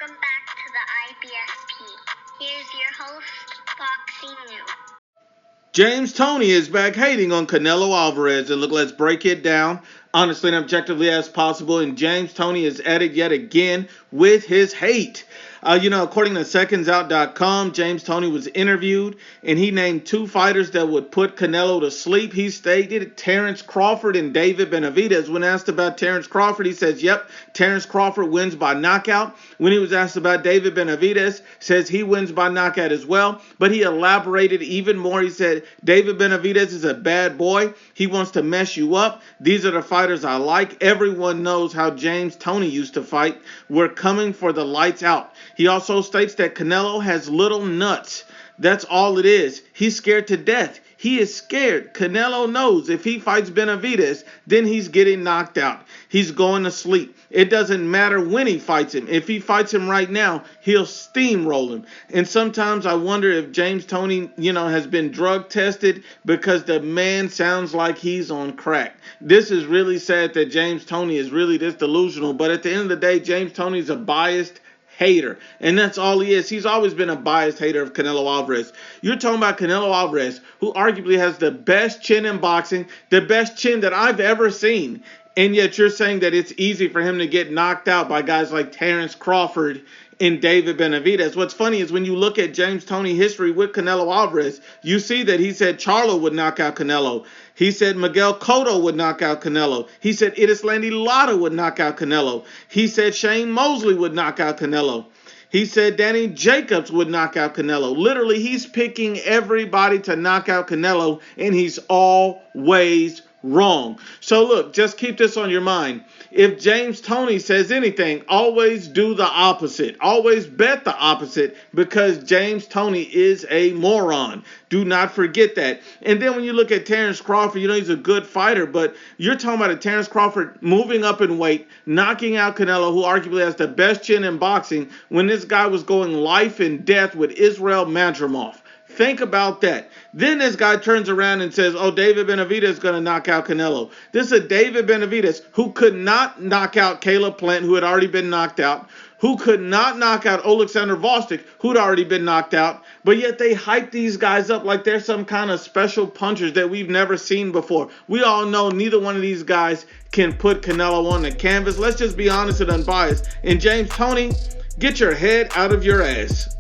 Welcome back to the IBSP. Here's your host, Boxing News. James Toney is back hating on Canelo Alvarez, and look, let's break it down honestly and objectively as possible. And James Toney is at it yet again with his hate. According to SecondsOut.com, James Toney was interviewed, and he named two fighters that would put Canelo to sleep. He stated Terrence Crawford and David Benavidez. When asked about Terrence Crawford, he says, yep, Terrence Crawford wins by knockout. When he was asked about David Benavidez, says he wins by knockout as well. But he elaborated even more. He said, David Benavidez is a bad boy. He wants to mess you up. These are the fighters I like. Everyone knows how James Toney used to fight. We're coming for the lights out. He also states that Canelo has little nuts. That's all it is. He's scared to death. He is scared. Canelo knows if he fights Benavidez, then he's getting knocked out. He's going to sleep. It doesn't matter when he fights him. If he fights him right now, he'll steamroll him. And sometimes I wonder if James Toney, has been drug tested, because the man sounds like he's on crack. This is really sad that James Toney is really this delusional. But at the end of the day, James Toney's a biased hater, and that's all he is. He's always been a biased hater of Canelo Alvarez. You're talking about Canelo Alvarez, who arguably has the best chin in boxing, the best chin that I've ever seen, and yet you're saying that it's easy for him to get knocked out by guys like Terrence Crawford and David Benavidez. What's funny is when you look at James Toney history with Canelo Alvarez, you see that he said Charlo would knock out Canelo. He said Miguel Cotto would knock out Canelo. He said Erislandy Lara would knock out Canelo. He said Shane Mosley would knock out Canelo. He said Danny Jacobs would knock out Canelo. Literally, he's picking everybody to knock out Canelo, and he's always wrong. So look, just keep this on your mind. If James Toney says anything, always do the opposite. Always bet the opposite, because James Toney is a moron. Do not forget that. And then when you look at Terrence Crawford, he's a good fighter, but you're talking about a Terrence Crawford moving up in weight, knocking out Canelo, who arguably has the best chin in boxing, when this guy was going life and death with Israel Madrimov. Think about that. Then this guy turns around and says, David Benavidez is going to knock out Canelo. This is a David Benavidez who could not knock out Caleb Plant, who had already been knocked out, who could not knock out Alexander Vostok, who'd already been knocked out, but yet they hype these guys up like they're some kind of special punchers that we've never seen before. We all know neither one of these guys can put Canelo on the canvas. Let's just be honest and unbiased. And James Toney, get your head out of your ass.